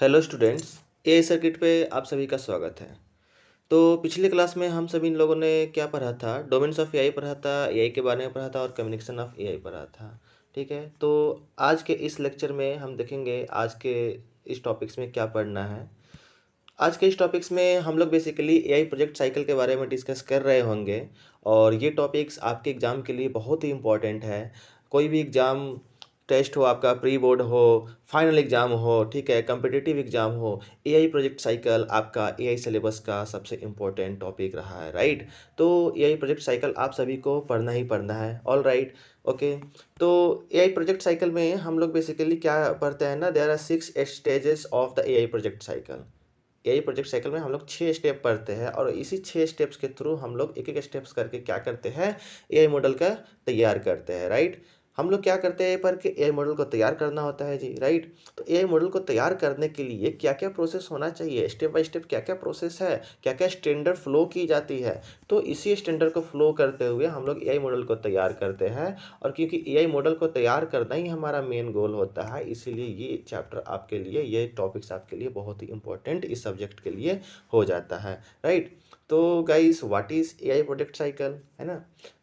Hello students, AI circuit पे आप सभी का स्वागत है। तो पिछले क्लास में हम सभी लोगों ने क्या पढ़ा था? डोमेन्स ऑफ एआई पढ़ा था, एआई के बारे में पढ़ा था और कम्युनिकेशन ऑफ एआई पढ़ा था। ठीक है, तो आज के इस लेक्चर में हम देखेंगे आज के इस टॉपिक्स में क्या पढ़ना है। आज के इस टॉपिक्स में हम लोग बेसिकली एआई प्रोजेक्ट साइकिल के बारे में डिस्कस कर रहे होंगे और ये टॉपिक्स आपके एग्ज़ाम के लिए बहुत ही इम्पोर्टेंट है। कोई भी एग्ज़ाम टेस्ट हो, आपका प्री बोर्ड हो, फाइनल एग्ज़ाम हो, ठीक है, कम्पिटिटिव एग्ज़ाम हो, एआई प्रोजेक्ट साइकिल आपका एआई सिलेबस का सबसे इम्पोर्टेंट टॉपिक रहा है, राइट। तो एआई प्रोजेक्ट साइकिल आप सभी को पढ़ना ही पढ़ना है, ऑल राइट। ओके, तो एआई प्रोजेक्ट साइकिल में हम लोग बेसिकली क्या पढ़ते हैं ना, there are 6 stages of the AI project cycle. यही प्रोजेक्ट साइकिल में हम लोग 6 स्टेप पढ़ते हैं और इसी 6 स्टेप्स के थ्रू हम लोग एक एक स्टेप्स करके क्या करते हैं, एआई मॉडल का तैयार करते हैं, राइट। हम लोग क्या करते हैं पर कि एआई मॉडल को तैयार करना होता है जी, राइट। तो एआई मॉडल को तैयार करने के लिए क्या क्या प्रोसेस होना चाहिए, स्टेप बाय स्टेप क्या क्या प्रोसेस है, क्या क्या स्टैंडर्ड फ्लो की जाती है। तो इसी स्टैंडर्ड को फ्लो करते हुए हम लोग एआई मॉडल को तैयार करते हैं। और क्योंकि एआई मॉडल को तैयार करना ही हमारा मेन गोल होता है, इसीलिए ये चैप्टर आपके लिए, ये टॉपिक्स आपके लिए बहुत ही इंपॉर्टेंट इस सब्जेक्ट के लिए हो जाता है, राइट। तो guys, what is AI project cycle, है ना?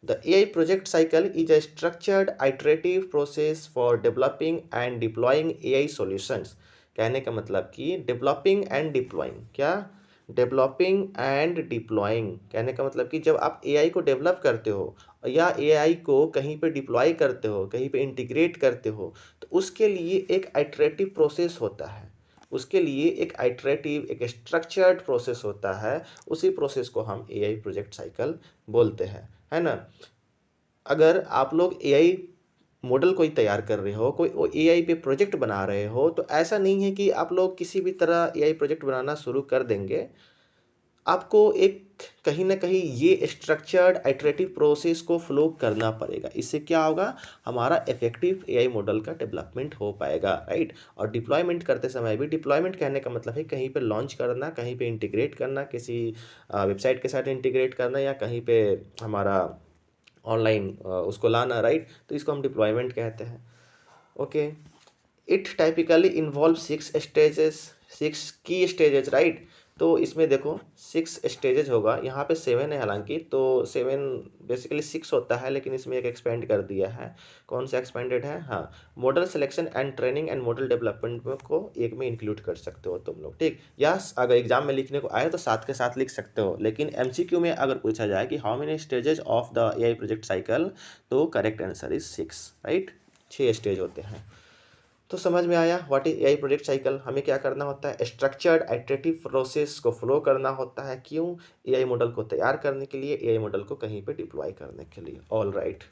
The AI project cycle is a structured iterative process for developing and deploying AI solutions. कहने का मतलब कि डेवलपिंग एंड डिप्लॉइंग, क्या? डेवलपिंग एंड डिप्लॉइंग कहने का मतलब कि जब आप एआई को डेवलप करते हो या एआई को कहीं पे डिप्लॉय करते हो, कहीं पे इंटीग्रेट करते हो, तो उसके लिए एक आइटरेटिव प्रोसेस होता है। उसके लिए एक आइटरेटिव, एक स्ट्रक्चर्ड प्रोसेस होता है। उसी प्रोसेस को हम एआई प्रोजेक्ट साइकिल बोलते हैं, है ना? अगर आप लोग एआई मॉडल कोई तैयार कर रहे हो, कोई एआई पे प्रोजेक्ट बना रहे हो, तो ऐसा नहीं है कि आप लोग किसी भी तरह एआई प्रोजेक्ट बनाना शुरू कर देंगे। आपको एक कहीं न कहीं ये स्ट्रक्चर्ड आइटरेटिव प्रोसेस को फ़ॉलो करना पड़ेगा। इससे क्या होगा? हमारा इफ़ेक्टिव एआई मॉडल का डेवलपमेंट हो पाएगा, राइट? और डिप्लॉयमेंट करते समय भी, डिप्लॉयमेंट कहने का मतलब है कहीं पे लॉन्च करना, कहीं पे इंटीग्रेट करना, किसी वेबसाइट के साथ इंटीग्रेट करना या कहीं पे हमारा ऑनलाइन उसको लाना, राइट? तो इसको हम डिप्लॉयमेंट कहते हैं। Okay, it typically involve 6 stages, 6 की स्टेजेस, राइट। तो इसमें देखो 6 स्टेजेस होगा, यहाँ पे 7 है हालांकि, तो 7 बेसिकली 6 होता है, लेकिन इसमें एक एक्सपेंड कर दिया है। कौन सा एक्सपेंडेड है? हाँ, model selection and training and model development को एक में इंक्लूड कर सकते हो तुम लोग, ठीक। या अगर एग्जाम में लिखने को आए तो साथ के साथ लिख सकते हो, लेकिन एमसीक्यू में अगर पूछा जाए कि how many stages of the AI project cycle, तो correct answer is 6, right. 6 stage होते हैं। तो समझ में आया what is AI project cycle. हमें क्या करना होता है? स्ट्रक्चर्ड आइटरेटिव प्रोसेस को फ्लो करना होता है। क्यों? एआई मॉडल को तैयार करने के लिए, एआई मॉडल को कहीं पे डिप्लॉय करने के लिए, ऑल राइट।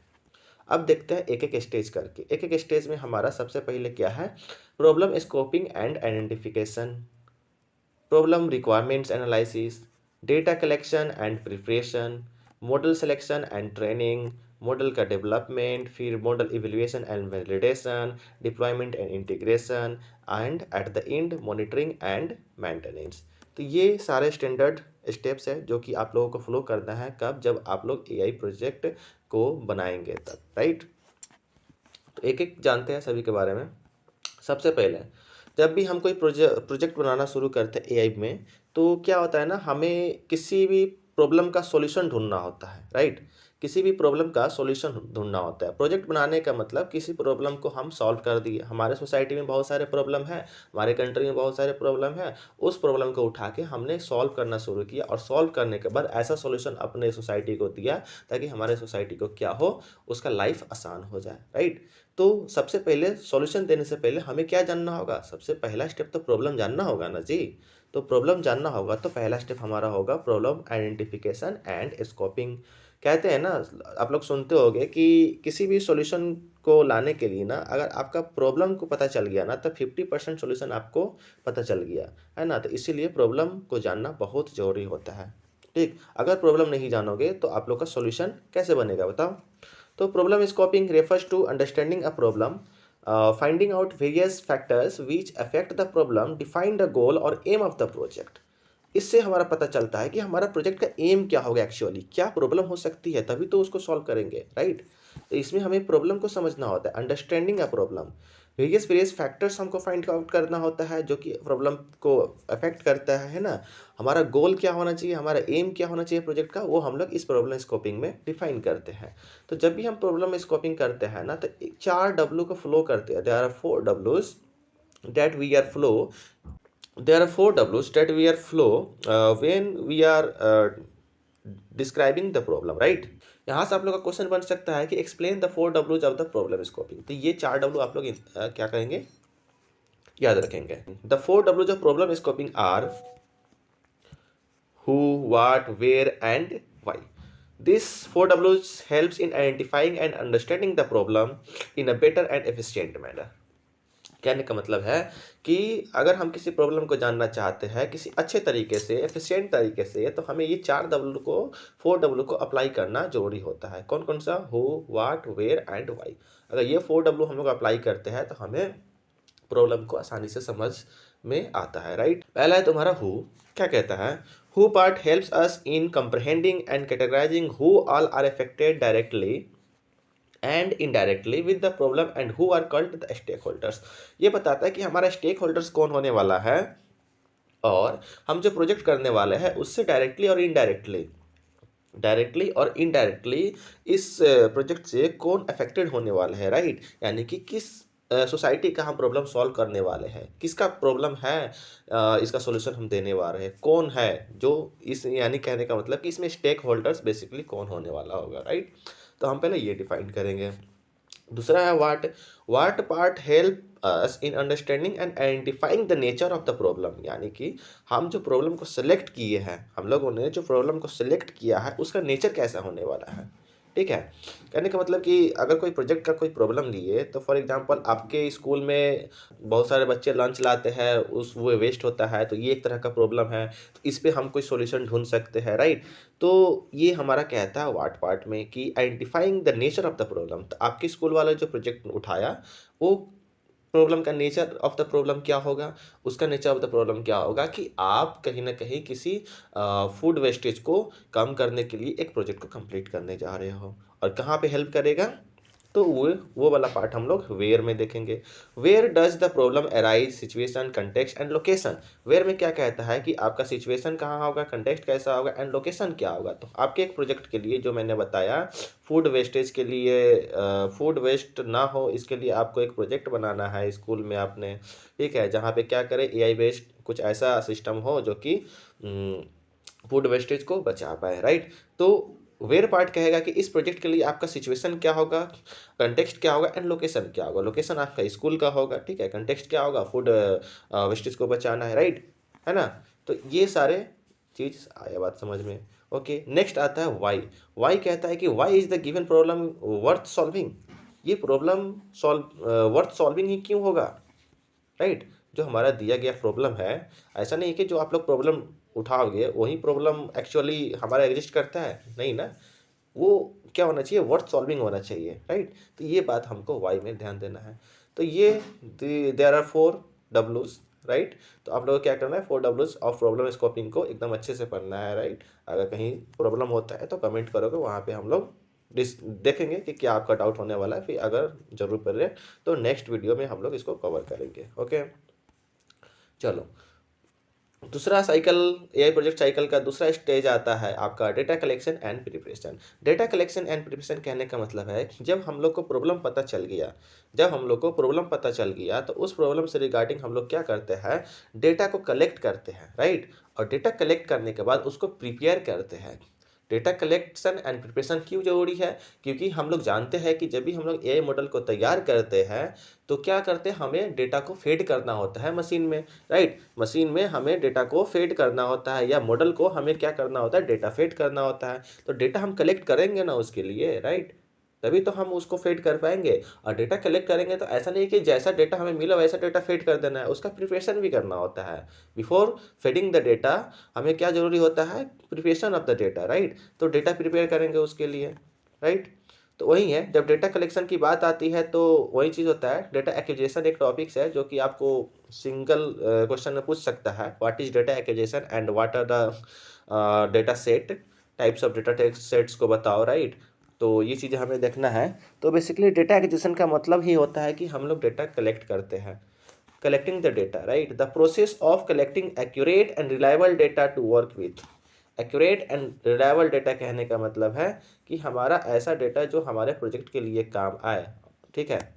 अब देखते हैं एक एक स्टेज करके। एक एक स्टेज में हमारा सबसे पहले क्या है? Problem scoping and identification, problem requirements analysis, data collection and preparation, model selection and training, model का डेवलपमेंट, फिर model evaluation and validation, deployment and integration, and at the end monitoring and maintenance. तो ये सारे standard steps है जो कि आप लोगों को फॉलो करना है। कब? जब आप लोग एआई प्रोजेक्ट को बनाएंगे तब, राइट। तो एक एक जानते हैं सभी के बारे में। सबसे पहले, जब भी हम कोई प्रोजेक्ट बनाना शुरू करते हैं एआई में, तो क्या होता है ना, हमें किसी भी प्रॉब्लम का सॉल्यूशन ढूंढना होता है, राइट। किसी भी प्रॉब्लम का सॉल्यूशन ढूंढना होता है। प्रोजेक्ट बनाने का मतलब किसी प्रॉब्लम को हम सॉल्व कर दिए। हमारे सोसाइटी में बहुत सारे प्रॉब्लम है, हमारे कंट्री में बहुत सारे प्रॉब्लम है। उस प्रॉब्लम को उठा के हमने सॉल्व करना शुरू किया और सॉल्व करने के बाद ऐसा सॉल्यूशन अपने सोसाइटी को दिया ताकि हमारे सोसाइटी को क्या हो, उसका लाइफ आसान हो जाए, राइट। तो सबसे पहले सॉल्यूशन देने से पहले हमें क्या जानना होगा? सबसे पहला स्टेप तो प्रॉब्लम जानना होगा ना जी। तो प्रॉब्लम जानना होगा तो पहला स्टेप हमारा होगा प्रॉब्लम आइडेंटिफिकेशन एंड स्कोपिंग। कहते हैं ना, आप लोग सुनते होंगे कि किसी भी सॉल्यूशन को लाने के लिए ना, अगर आपका प्रॉब्लम को पता चल गया ना, तो 50% सॉल्यूशन आपको पता चल गया, है ना। तो इसीलिए प्रॉब्लम को जानना बहुत ज़रूरी होता है, ठीक। अगर प्रॉब्लम नहीं जानोगे तो आप लोग का सॉल्यूशन कैसे बनेगा, बताओ। तो problem scoping refers to understanding a problem, finding out various factors which affect the problem, define the goal और aim of the project। इससे हमारा पता चलता है कि हमारा प्रोजेक्ट का एम क्या होगा, एक्चुअली क्या प्रॉब्लम हो सकती है, तभी तो उसको सॉल्व करेंगे, राइट। तो इसमें हमें प्रॉब्लम को समझना होता है, understanding a problem. Various factors हमको फाइंड आउट करना होता है जो कि प्रॉब्लम को अफेक्ट करता है ना। हमारा गोल क्या होना चाहिए, हमारा एम क्या होना चाहिए प्रोजेक्ट का, वो हम लोग इस प्रॉब्लम स्कोपिंग में डिफाइन करते हैं। तो जब भी हम प्रॉब्लम स्कोपिंग करते हैं ना, तो 4 W को फ्लो करते हैं। There are 4 Ws that we are flow there are 4 Ws that we are flow when we are describing the problem, right. यहाँ से आप लोग का क्वेश्चन बन सकता है कि explain the 4 Ws of the problem scoping. तो ये 4 W आप लोग क्या करेंगे, याद रखेंगे। The 4 Ws of problem scoping are who, what, where and why. This 4 Ws helps in identifying and understanding the problem in a better and efficient manner. कहने का मतलब है कि अगर हम किसी प्रॉब्लम को जानना चाहते हैं किसी अच्छे तरीके से, एफिशिएंट तरीके से, तो हमें ये 4 को अप्लाई करना जरूरी होता है। कौन कौन सा, who, what, where and why. अगर ये 4 हम लोग अप्लाई करते हैं तो हमें प्रॉब्लम को आसानी से समझ में आता है, राइट। पहला है तुम्हारा हु। क्या कहता है, who part helps us in comprehending and categorising who all are affected directly and indirectly with the problem and who are called the stakeholders. ये बताता है कि हमारा स्टेक होल्डर्स कौन होने वाला है और हम जो प्रोजेक्ट करने वाले हैं उससे डायरेक्टली और इनडायरेक्टली इस प्रोजेक्ट से कौन अफेक्टेड होने वाले हैं, राइट। यानी कि किस सोसाइटी का हम प्रॉब्लम सॉल्व करने वाले हैं, किसका प्रॉब्लम है, इसका सॉल्यूशन हम देने वाले हैं, कौन है जो इस, यानी कहने का मतलब कि इसमें स्टेक होल्डर्स बेसिकली कौन होने वाला होगा, राइट। तो हम पहले ये डिफाइन करेंगे। दूसरा है what. What part help us in understanding and identifying the nature of the problem. यानी कि हम जो प्रॉब्लम को सिलेक्ट किए हैं, हम लोगों ने जो प्रॉब्लम को सिलेक्ट किया है उसका नेचर कैसा होने वाला है, ठीक है। कहने का मतलब कि अगर कोई प्रोजेक्ट का कोई प्रॉब्लम लिए, तो फॉर एग्जांपल आपके स्कूल में बहुत सारे बच्चे लंच लाते हैं, उस वो वेस्ट होता है, तो ये एक तरह का प्रॉब्लम है, तो इस पे हम कोई सॉल्यूशन ढूंढ सकते हैं, राइट। तो ये हमारा कहता है वाट पार्ट में कि identifying the nature of the problem. तो आपके स्कूल वाले जो प्रोजेक्ट उठाया, वो प्रॉब्लम का नेचर ऑफ द प्रॉब्लम क्या होगा, उसका नेचर ऑफ द प्रॉब्लम क्या होगा कि आप कहीं ना कहीं किसी फूड वेस्टेज को कम करने के लिए एक प्रोजेक्ट को कंप्लीट करने जा रहे हो, और कहाँ पे हेल्प करेगा, तो वो वाला पार्ट हम लोग वेयर में देखेंगे। Where does the problem arise, situation, context and location. Where में क्या कहता है कि आपका सिचुएशन कहाँ होगा, कंटेक्स्ट कैसा होगा एंड लोकेशन क्या होगा। तो आपके एक प्रोजेक्ट के लिए जो मैंने बताया, फूड वेस्टेज के लिए, फूड वेस्ट ना हो इसके लिए आपको एक प्रोजेक्ट बनाना है स्कूल में आपने, ठीक है, जहाँ पे क्या करे, एआई बेस्ड कुछ ऐसा सिस्टम हो जो कि फूड वेस्टेज को बचा पाए, राइट। तो वेयर पार्ट कहेगा कि इस प्रोजेक्ट के लिए आपका सिचुएशन क्या होगा, कंटेक्स्ट क्या होगा एंड लोकेशन क्या होगा। लोकेशन आपका स्कूल का होगा, ठीक है, कंटेक्स्ट क्या होगा, फूड वेस्टेज को बचाना है, राइट, है ना। तो ये सारे चीज़ आया बात समझ में। ओके, नेक्स्ट आता है वाई। वाई कहता है कि why is the given problem worth solving. ये प्रॉब्लम सॉल्व वर्थ सॉल्विंग ही क्यों होगा, राइट। जो हमारा दिया गया प्रॉब्लम है, ऐसा नहीं है कि जो आप लोग प्रॉब्लम उठाओगे वही प्रॉब्लम एक्चुअली हमारा एग्जिस्ट करता है, नहीं ना। वो क्या होना चाहिए, वर्थ सॉल्विंग होना चाहिए, राइट। तो ये बात हमको वाई में ध्यान देना है। तो ये देयर आर 4 Ws, राइट। तो आप लोगों को क्या करना है, 4 Ws ऑफ प्रॉब्लम स्कोपिंग को एकदम अच्छे से पढ़ना है, राइट। अगर कहीं प्रॉब्लम होता है तो कमेंट करोगे, वहाँ पे हम लोग देखेंगे कि क्या आपका डाउट होने वाला है, फिर अगर जरूरत पड़े तो नेक्स्ट वीडियो में हम लोग इसको कवर करेंगे। ओके, चलो। दूसरा साइकिल, एआई प्रोजेक्ट साइकिल का दूसरा स्टेज आता है आपका data collection and preparation. Data collection and preparation कहने का मतलब है कि जब हम लोग को प्रॉब्लम पता चल गया, तो उस प्रॉब्लम से रिगार्डिंग हम लोग क्या करते हैं, डेटा को कलेक्ट करते हैं, राइट। और डेटा कलेक्ट करने के बाद उसको प्रिपेयर करते हैं। डेटा कलेक्शन एंड प्रिपरेशन क्यों जरूरी है, क्योंकि हम लोग जानते हैं कि जब भी हम लोग एआई मॉडल को तैयार करते हैं तो क्या करते हैं, हमें डेटा को फेड करना होता है मशीन में, राइट। मशीन में हमें डेटा को फेड करना होता है, या मॉडल को हमें क्या करना होता है, डेटा फेड करना होता है। तो डेटा हम कलेक्ट करेंगे ना उसके लिए, राइट, तभी तो हम उसको फेड कर पाएंगे। और डेटा कलेक्ट करेंगे तो ऐसा नहीं कि जैसा डेटा हमें मिला वैसा डेटा फेड कर देना है, उसका प्रिपरेशन भी करना होता है। बिफोर फेडिंग द डेटा हमें क्या जरूरी होता है, preparation of the data, right. तो डेटा प्रिपेयर करेंगे उसके लिए, राइट। तो वही है, जब डेटा कलेक्शन की बात आती है तो वही चीज़ होता है। डेटा एक्विजिशन एक टॉपिक्स है जो कि आपको सिंगल क्वेश्चन में पूछ सकता है, what is data acquisition and what are the data set, types of data sets को बताओ, राइट। तो ये चीज़ें हमें देखना है। तो बेसिकली डेटा एक्विजिशन का मतलब ही होता है कि हम लोग डेटा कलेक्ट करते हैं, collecting the data, right, the process of collecting accurate and reliable data to work with. Accurate and reliable data कहने का मतलब है कि हमारा ऐसा डेटा जो हमारे प्रोजेक्ट के लिए काम आए, ठीक है।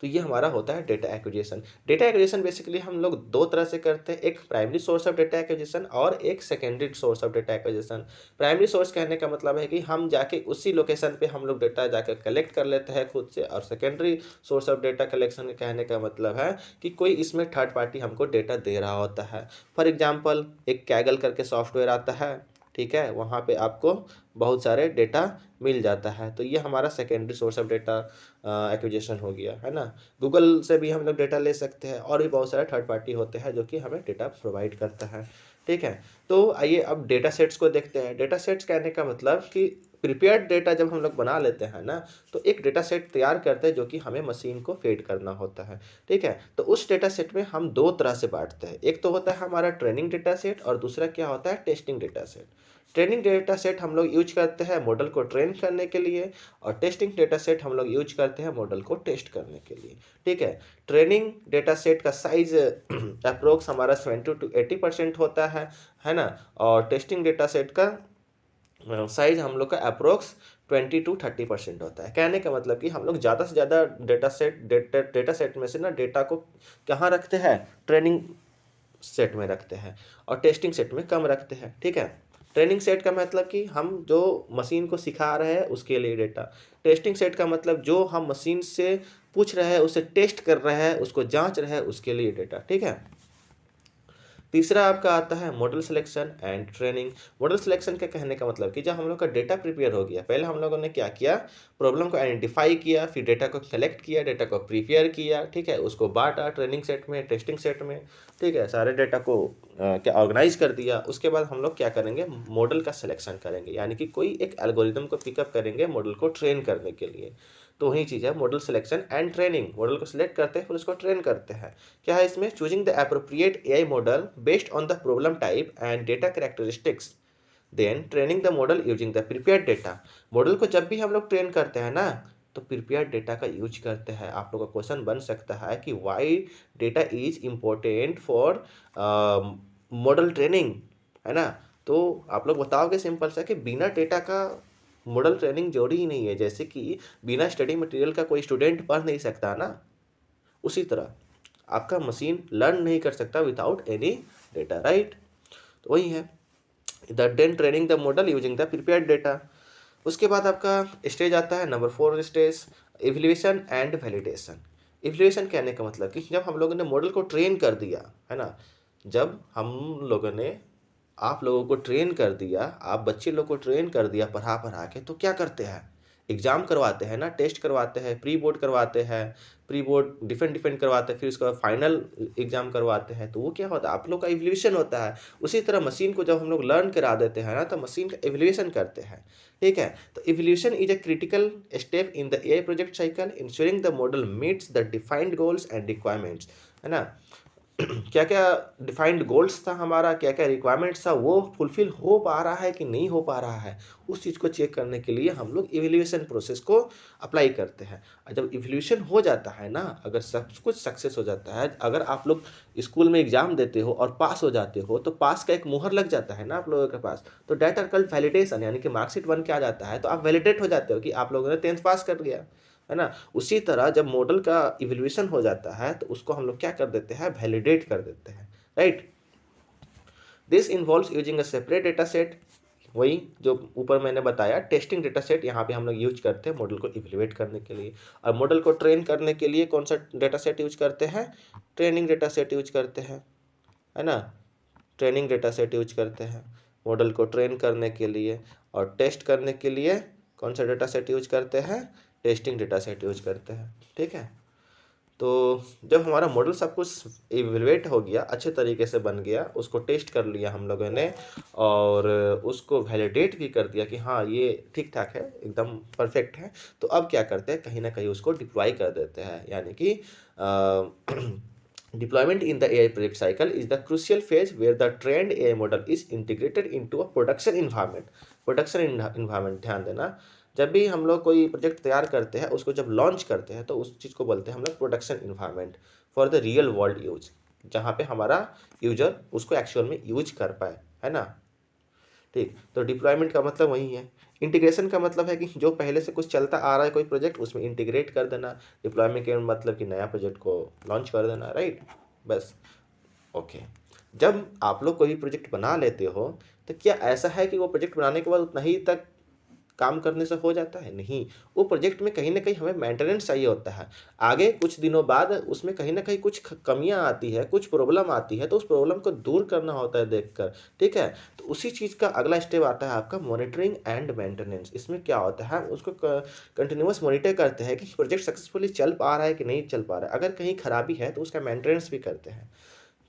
तो ये हमारा होता है data acquisition. Data acquisition basically हम लोग दो तरह से करते हैं, एक primary source of data acquisition और एक secondary source of data acquisition. Primary source कहने का मतलब है कि हम जाके उसी लोकेशन पे हम लोग डेटा जाकर कलेक्ट कर लेते हैं खुद से, और secondary source of data collection कहने का मतलब है कि कोई इसमें थर्ड पार्टी हमको डेटा दे रहा होता है। फॉर एग्जाम्पल एक कैगल करके सॉफ्टवेयर आता है, ठीक है, वहाँ पे आपको बहुत सारे डेटा मिल जाता है, तो ये हमारा secondary source of data acquisition हो गया, है ना। गूगल से भी हम लोग डेटा ले सकते हैं, और भी बहुत सारे थर्ड पार्टी होते हैं जो कि हमें डेटा प्रोवाइड करता है, ठीक है। तो आइए अब डेटा सेट्स को देखते हैं। डेटा सेट्स कहने का मतलब कि प्रिपेयर्ड डेटा जब हम लोग बना लेते हैं ना, तो एक डेटा सेट तैयार करते हैं जो कि हमें मशीन को फीड करना होता है, ठीक है। तो उस डेटा सेट में हम दो तरह से बांटते हैं, एक तो होता है हमारा ट्रेनिंग डेटा सेट और दूसरा क्या होता है testing data set. Training data set हम लोग यूज करते हैं मॉडल को ट्रेन करने के लिए, और टेस्टिंग डेटा सेट हम लोग यूज करते हैं मॉडल को टेस्ट करने के लिए, ठीक है। ट्रेनिंग डेटा सेट का साइज अप्रोक्स हमारा 20 to 80% होता है ना, और टेस्टिंग डेटा सेट का साइज हम लोग का अप्रोक्स 20 to 30% होता है। कहने का मतलब कि हम लोग ज़्यादा से ज़्यादा डेटा सेट में से ना डेटा को कहाँ रखते हैं, ट्रेनिंग सेट में रखते हैं, और टेस्टिंग सेट में कम रखते हैं, ठीक है। ट्रेनिंग सेट का मतलब कि हम जो मशीन को सिखा रहे हैं उसके लिए डेटा। टेस्टिंग सेट का मतलब जो हम मशीन से पूछ रहे हैं, उसे टेस्ट कर रहे हैं, उसको जांच रहे हैं, उसके लिए डेटा, ठीक है। तीसरा आपका आता है model selection and training. Model selection का कहने का मतलब कि जब हम लोग का डेटा प्रिपेयर हो गया, पहले हम लोगों ने क्या किया, प्रॉब्लम को आइडेंटिफाई किया, फिर डेटा को कलेक्ट किया, डेटा को प्रिपेयर किया, ठीक है, उसको बांटा ट्रेनिंग सेट में, टेस्टिंग सेट में, ठीक है, सारे डेटा को क्या ऑर्गेनाइज कर दिया। उसके बाद हम लोग क्या करेंगे, मॉडल का सिलेक्शन करेंगे, यानी कि कोई एक एल्गोरिदम को पिकअप करेंगे मॉडल को ट्रेन करने के लिए। तो वही चीज़ है model selection and training. Model को सिलेक्ट करते हैं फिर उसको ट्रेन करते हैं। क्या है इसमें, choosing the appropriate AI model based on the problem type and data characteristics, then training the model using the prepared data. Model को जब भी हम लोग ट्रेन करते हैं ना, तो प्रिपेयर्ड डेटा का यूज करते हैं। आप लोग का क्वेश्चन बन सकता है कि why data is important for model training, है ना। तो आप लोग बताओगे सिंपल सा कि बिना डेटा का मॉडल ट्रेनिंग जरूरी ही नहीं है। जैसे कि बिना स्टडी मटेरियल का कोई स्टूडेंट पढ़ नहीं सकता ना, उसी तरह आपका मशीन लर्न नहीं कर सकता विदाउट एनी डेटा, राइट। तो वही है the then training the model using the prepared data. उसके बाद आपका स्टेज आता है नंबर 4 stage, evaluation and validation. Evaluation कहने का मतलब कि जब हम लोगों ने मॉडल को ट्रेन कर दिया, है ना, जब हम लोगों ने आप लोगों को ट्रेन कर दिया, आप बच्चे लोग को ट्रेन कर दिया पढ़ा पढ़ा के, तो क्या करते हैं, एग्ज़ाम करवाते हैं ना, टेस्ट करवाते हैं, प्री बोर्ड करवाते हैं, प्री बोर्ड डिफेंड डिफेंड करवाते हैं, फिर उसके बाद फाइनल एग्ज़ाम करवाते हैं। तो वो क्या होता है, आप लोग का इवैल्यूएशन होता है। उसी तरह मशीन को जब हम लोग लर्न करा देते हैं ना, तो मशीन का इवैल्यूएशन करते हैं, ठीक है। तो evaluation is a critical step in the AI project cycle, ensuring the model meets the defined goals and requirements, है ना। क्या क्या डिफाइंड गोल्स था हमारा, क्या क्या रिक्वायरमेंट्स था, वो फुलफिल हो पा रहा है कि नहीं हो पा रहा है, उस चीज़ को चेक करने के लिए हम लोग इवैल्यूएशन प्रोसेस को अप्लाई करते हैं। और जब इवैल्यूएशन हो जाता है ना, अगर सब कुछ सक्सेस हो जाता है, अगर आप लोग स्कूल में एग्जाम देते हो और पास हो जाते हो, तो पास का एक मुहर लग जाता है ना आप लोगों के पास। तो डेट आर कॉल्ड वैलिडेशन, यानी कि मार्कशीट बन के आ जाता है, तो आप वैलिडेट हो जाते हो कि आप लोगों ने 10th पास कर लिया, है ना। उसी तरह जब मॉडल का इवैल्यूएशन हो जाता है, तो उसको हम लोग क्या कर देते हैं, वैलिडेट कर देते हैं, right. This involves using a separate data set, वही जो ऊपर मैंने बताया टेस्टिंग डेटा सेट, यहाँ पे हम लोग यूज करते हैं मॉडल को इवैल्यूएट करने के लिए। और मॉडल को ट्रेन करने के लिए कौन सा डेटा सेट यूज करते हैं, ट्रेनिंग डेटा सेट यूज करते हैं, है ना। ट्रेनिंग डेटा सेट यूज करते हैं मॉडल को ट्रेन करने के लिए, और टेस्ट करने के लिए कौन सा डेटा सेट यूज करते हैं, टेस्टिंग डेटा सेट यूज करते हैं, ठीक है। तो जब हमारा मॉडल सब कुछ इवेलुएट हो गया, अच्छे तरीके से बन गया, उसको टेस्ट कर लिया हम लोगों ने, और उसको वैलिडेट भी कर दिया कि हाँ ये ठीक ठाक है, एकदम परफेक्ट है, तो अब क्या करते हैं, कहीं ना कहीं उसको डिप्लॉय कर देते हैं। यानी कि deployment in the AI project cycle is the crucial phase where the trained AI model is integrated into a production environment। production environment ध्यान देना, जब भी हम लोग कोई प्रोजेक्ट तैयार करते हैं, उसको जब लॉन्च करते हैं, तो उस चीज़ को बोलते हैं हम लोग production environment for the real world use, जहाँ पे हमारा यूजर उसको एक्चुअल में यूज कर पाए, है ना। ठीक, तो डिप्लॉयमेंट का मतलब वही है। इंटीग्रेशन का मतलब है कि जो पहले से कुछ चलता आ रहा है कोई प्रोजेक्ट, उसमें इंटीग्रेट कर देना। डिप्लॉयमेंट के मतलब कि नया प्रोजेक्ट को लॉन्च कर देना, राइट। बस, ओके। जब आप लोग कोई प्रोजेक्ट बना लेते हो, तो क्या ऐसा है कि वो प्रोजेक्ट बनाने के बाद उतना ही तक काम करने से हो जाता है? नहीं, वो प्रोजेक्ट में कहीं न कहीं हमें मेंटेनेंस चाहिए होता है। आगे कुछ दिनों बाद उसमें कहीं न कहीं कुछ ख कमियाँ आती है, कुछ प्रॉब्लम आती है, तो उस प्रॉब्लम को दूर करना होता है देखकर, ठीक है? तो उसी चीज़ का अगला स्टेप आता है आपका मॉनिटरिंग एंड मेंटेनेंस। इसमें क्या होता है, उसको कंटीन्यूअस मॉनिटर करते हैं कि प्रोजेक्ट सक्सेसफुली चल पा रहा है कि नहीं चल पा रहा है। अगर कहीं खराबी है, तो उसका मेंटेनेंस भी करते हैं,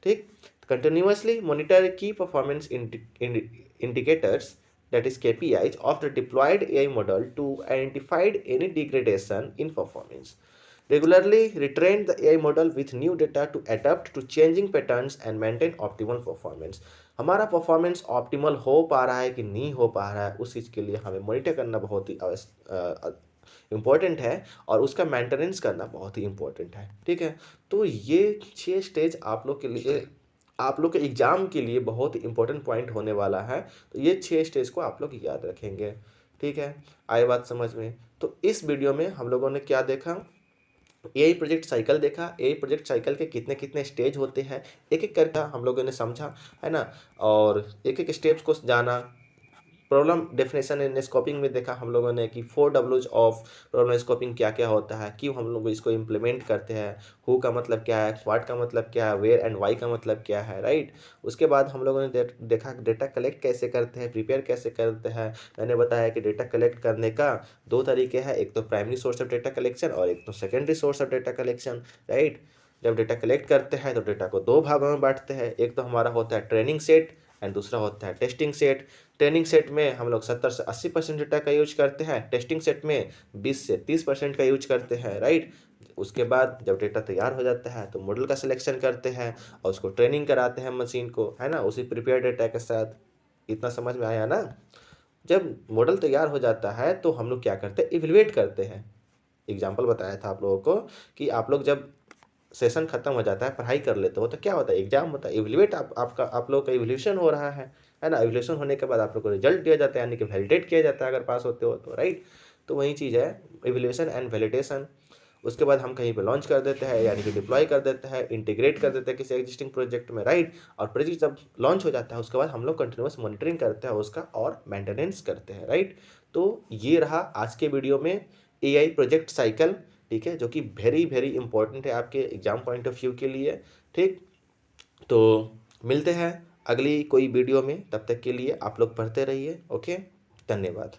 ठीक। Continuously monitor key performance indicators, that is KPIs, of the deployed AI model to identify any degradation in performance. Regularly retrain the AI model with new data to adapt to changing patterns and maintain optimal performance. हमारा performance optimal हो पा रहा है कि नहीं हो पा रहा है, उस चीज़ के लिए हमें मॉनिटर करना बहुत ही इम्पोर्टेंट है, और उसका मेंटेनेंस करना बहुत ही इम्पोर्टेंट है, ठीक है। तो ये 6 स्टेज आप लोग के लिए, आप लोग के एग्ज़ाम के लिए बहुत इंपॉर्टेंट पॉइंट होने वाला है। तो ये 6 स्टेज को आप लोग याद रखेंगे, ठीक है। आई बात समझ में? तो इस वीडियो में हम लोगों ने क्या देखा, एआई प्रोजेक्ट साइकिल देखा। एआई प्रोजेक्ट साइकिल के कितने कितने स्टेज होते हैं, एक एक करके हम लोगों ने समझा, है ना। और एक एक स्टेप्स को जाना। प्रॉब्लम डेफिनेशन एंड स्कोपिंग में देखा हम लोगों ने कि 4 Ws ऑफ प्रॉब्लम स्कोपिंग क्या क्या होता है, क्यों हम लोग इसको इम्प्लीमेंट करते हैं, हु का मतलब क्या है, व्हाट का मतलब क्या है, वेयर एंड वाई का मतलब क्या है, राइट। उसके बाद हम लोगों ने देखा डेटा कलेक्ट कैसे करते हैं, प्रिपेयर कैसे करते हैं। मैंने बताया कि डेटा कलेक्ट करने का 2 तरीके हैं, एक तो primary source of data collection और एक तो secondary source of data collection, right. जब डेटा कलेक्ट करते हैं तो डेटा को 2 भागों में बांटते हैं, एक तो हमारा होता है ट्रेनिंग सेट एंड दूसरा होता है टेस्टिंग सेट। ट्रेनिंग सेट में हम लोग 70 से 80% डेटा का यूज करते हैं, टेस्टिंग सेट में 20 से 30% का यूज करते हैं, राइट। उसके बाद जब डेटा तैयार हो जाता है तो मॉडल का सिलेक्शन करते हैं और उसको ट्रेनिंग कराते हैं मशीन को, है ना, उसी प्रिपेयर डेटा के साथ। इतना समझ में आया ना। जब मॉडल तैयार हो जाता है तो हम लोग क्या करते हैं, इवेलुएट करते हैं। एग्जाम्पल बताया था आप लोगों को कि आप लोग जब सेशन खत्म हो जाता है, पढ़ाई कर लेते हो, तो क्या होता है, एग्जाम होता है, इवैल्यूएट आपका आप लोग का इवैल्यूएशन हो रहा है ना। इवैल्यूएशन होने के बाद आप लोग को रिजल्ट दिया जाता है, यानी कि वैलिडेट किया जाता है अगर पास होते हो तो, राइट। तो वही चीज़ है, इवैल्यूएशन एंड वैलिडेशन। उसके बाद हम कहीं पे लॉन्च कर देते हैं, यानी कि डिप्लॉय कर देते हैं, इंटीग्रेट कर देते हैं किसी एग्जिस्टिंग प्रोजेक्ट में, राइट। और प्रोजेक्ट जब लॉन्च हो जाता है उसके बाद हम लोग कंटिन्यूस मॉनिटरिंग करते हैं उसका और मेंटेनेंस करते हैं, राइट। तो ये रहा आज के वीडियो में एआई प्रोजेक्ट साइकिल, ठीक है, जो कि वेरी वेरी इंपॉर्टेंट है आपके एग्जाम पॉइंट ऑफ व्यू के लिए, ठीक। तो मिलते हैं अगली कोई वीडियो में, तब तक के लिए आप लोग पढ़ते रहिए, ओके। धन्यवाद।